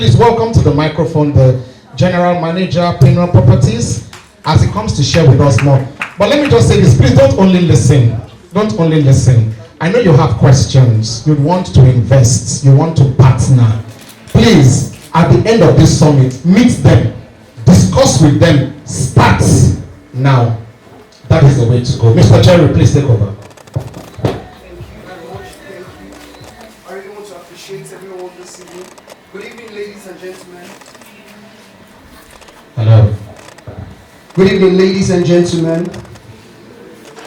Please welcome to the microphone the General Manager, Pnuel Properties, as he comes to share with us more. But let me just say this, please don't only listen. Don't only listen. I know you have questions. You want to invest. You want to partner. Please, at the end of this summit, meet them. Discuss with them. Start now. That is the way to go. Mr. Jerry, please take over. Thank you very much. Thank you. I really want to appreciate everyone this evening. Good evening, ladies and gentlemen. Hello. Good evening, ladies and gentlemen.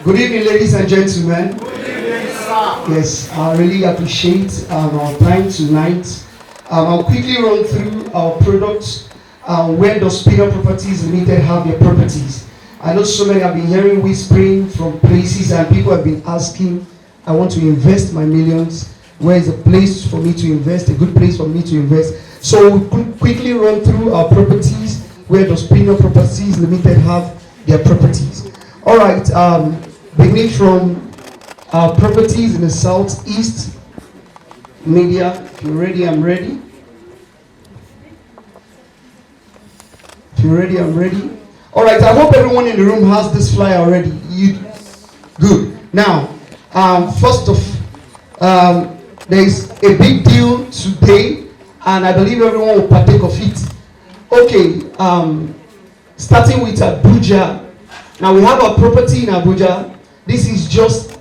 Good evening, ladies and gentlemen. Good evening, sir. Yes, I really appreciate our time tonight. I'll quickly run through our products. Where does Pnuel Properties Limited have their properties? I know so many have been hearing whispering from places, and people have been asking, I want to invest my millions. Where is a place for me to invest, a good place for me to invest? So we'll quickly run through our properties. Where does Pnuel Properties Limited have their properties? All right, beginning from our properties in the southeast. Media, if you're ready, I'm ready. If you're ready, I'm ready. All right, I hope everyone in the room has this flyer already. Good. Now, first off, there is a big deal today, and I believe everyone will partake of it. Okay, starting with Abuja. Now we have a property in Abuja. This is just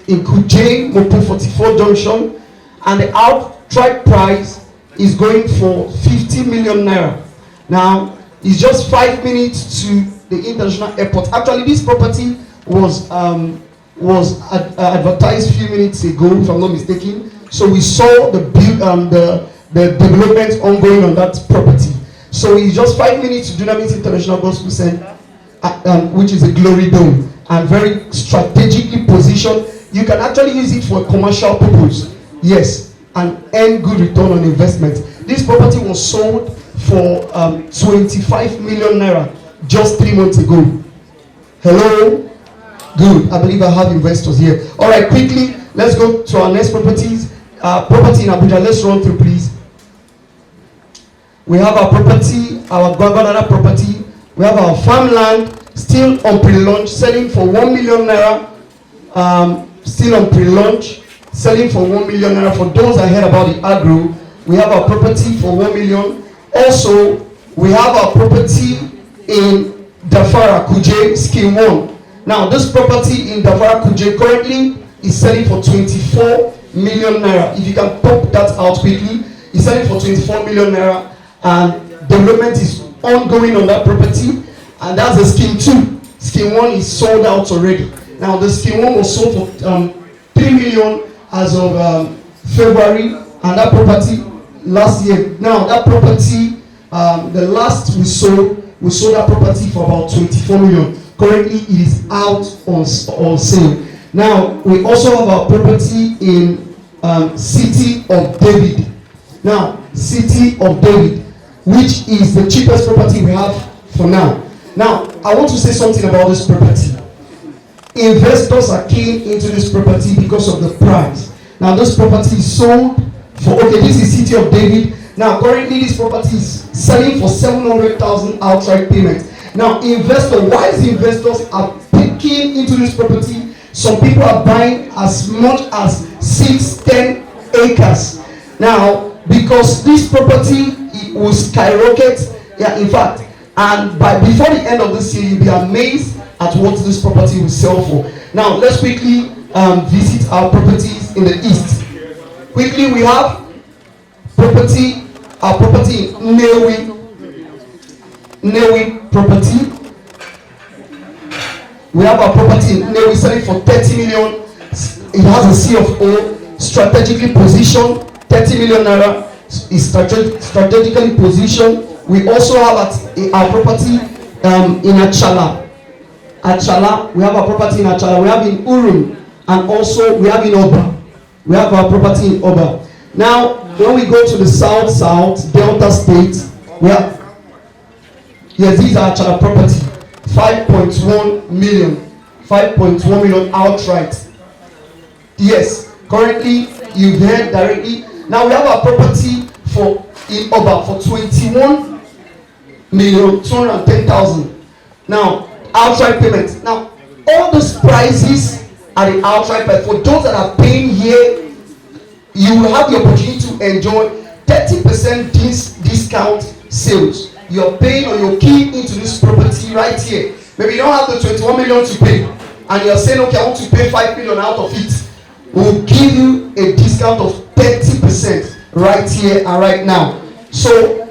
in Kuje, Mopo 44 Junction, and the outright price is going for 50 million naira. Now, it's just 5 minutes to the international airport. Actually, this property was advertised a few minutes ago, if I'm not mistaken. So we saw the development ongoing on that property. So it's just 5 minutes to Dunamis International Gospel Center, which is a glory dome and very strategically positioned. You can actually use it for a commercial purpose, yes, and earn good return on investment. This property was sold for 25 million naira just 3 months ago. Hello? Good. I believe I have investors here. All right, quickly, let's go to our next properties. Property in Abuja, let's run through, please. We have our property, our Gwagwadara property. We have our farmland, still on pre-launch, selling for 1 million naira. Still on pre-launch, selling for 1 million naira. For those that heard about the agro, we have our property for 1 million. Also, we have our property in Dafara Kuje, Scheme 1. Now, this property in Dafara Kuje currently is selling for 24 million naira. If you can pop that out quickly, it's selling for 24 million naira, and development is ongoing on that property, and that's the Scheme 2. Scheme 1 is sold out already. Now, the Scheme 1 was sold for 3 million as of February, and that property last year. Now, that property, the last we sold that property for about 24 million. Currently, it is out on sale. Now, we also have our property in City of David. Now, City of David, which is the cheapest property we have for now. Now, I want to say something about this property. Investors are keen into this property because of the price. Now, this property is sold for, okay, this is City of David. Now, currently, this property is selling for 700,000 outright payment. Now, wise investors are taking into this property. Some people are buying as much as 6-10 acres. Now, because this property will skyrocket, yeah, in fact, and before the end of this year, you'll be amazed at what this property will sell for. Now, let's quickly visit our properties in the east. Quickly, we have our property in Nnewi property. We have our property in Nnewi selling for 30 million. It has a C of O, strategically positioned, 30 million naira is strategically positioned. We also have our property in Achala. We have our property in Achala. We have in Urum, and also we have in Oba. We have our property in Oba. Now, when we go to the south, Delta State, we have, yes, these are Achala property, 5.1 million. 5.1 million outright. Yes, currently, you've heard directly. Now, we have our property for in Oba for 21,210,000. Now, outright payment. Now, all these prices are the outright price. For those that are paying here, you will have the opportunity to enjoy 30% discount sales. You're paying or you're keying into this property right here. Maybe you don't have the 21 million to pay, and you're saying, okay, I want to pay 5 million out of it. We'll give you a discount of 30% right here and right now. So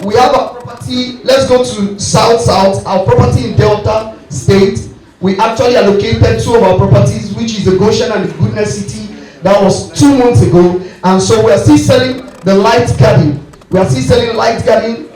we have a property. Let's go to South. Our property in Delta State. We actually allocated 2 of our properties, which is the Goshen and the Goodness City. That was 2 months ago, and so we are still selling the Light Garden. We are still selling Light Garden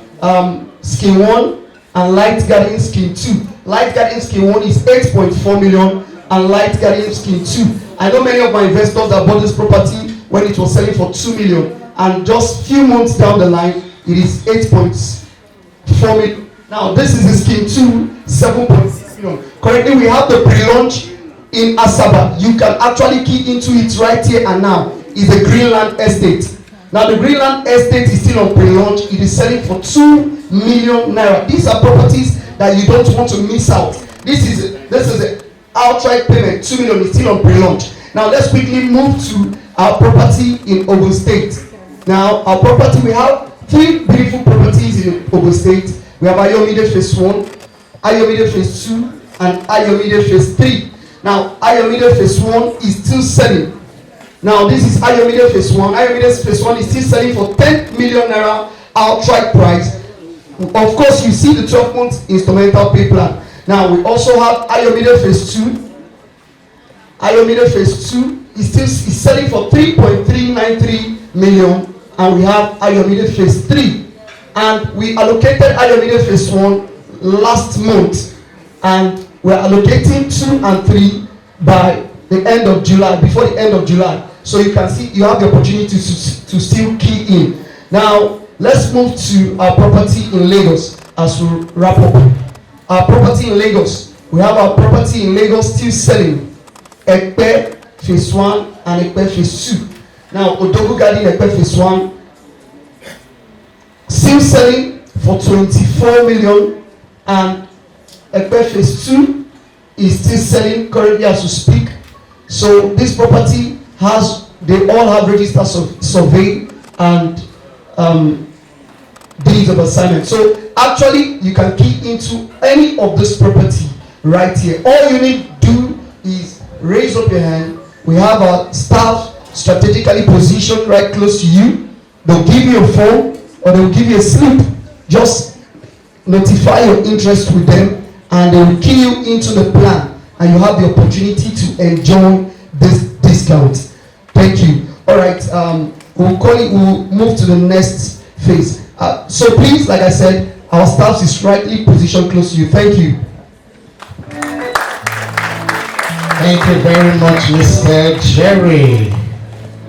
Scheme 1 and Light Garden Scheme 2. Light Garden Scheme 1 is 8.4 million and Light Garden Scheme 2. I know many of my investors that bought this property when it was selling for 2 million, and just few months down the line, it is 8.4 million. Now this is the Scheme 2, 7.6 million. Currently we have the pre-launch in Asaba. You can actually key into it right here and now. Is the Greenland Estate. Now the Greenland Estate is still on pre-launch. It is selling for 2 million naira. These are properties that you don't want to miss out. This is an outright payment. 2 million is still on pre-launch. Now let's quickly move to our property in Ogun State. Now our property, we have 3 beautiful properties in Ogun State. We have Ayomide Phase 1, Ayomide Phase 2, and Ayomide Phase 3. Now Ayomide Phase 1 is still selling. Now this is Ayomide Phase 1. Ayomide Phase 1 is still selling for 10 million naira outright price. Of course, you see the 12-month instrumental pay plan. Now we also have Ayomide Phase 2. Ayomide Phase 2 is selling for 3.393 million, and we have Ayomide Phase 3. And we allocated Ayomide Phase 1 last month, and we're allocating 2 and 3 by the end of July, before the end of July. So you can see you have the opportunity to still key in. Now let's move to our property in Lagos as we wrap up. Our property in Lagos. We have our property in Lagos still selling. Ekpe Phase 1 and Ekpe Phase 2. Now Odogu Garden Ekpe Phase 1 still selling for 24 million, and Ekpe Phase 2 is still selling currently as we speak. So this property they all have registered survey and deeds of assignment. So actually you can key into any of this property right here. All you need to do is raise up your hand. We have our staff strategically positioned right close to you. They'll give you a phone or they'll give you a slip. Just notify your interest with them, and they will key you into the plan, and you have the opportunity to enjoy this discount. Thank you. All right, we'll move to the next phase. So please, like I said, our staff is rightly positioned close to you. Thank you. Thank you very much, Mr. Jerry.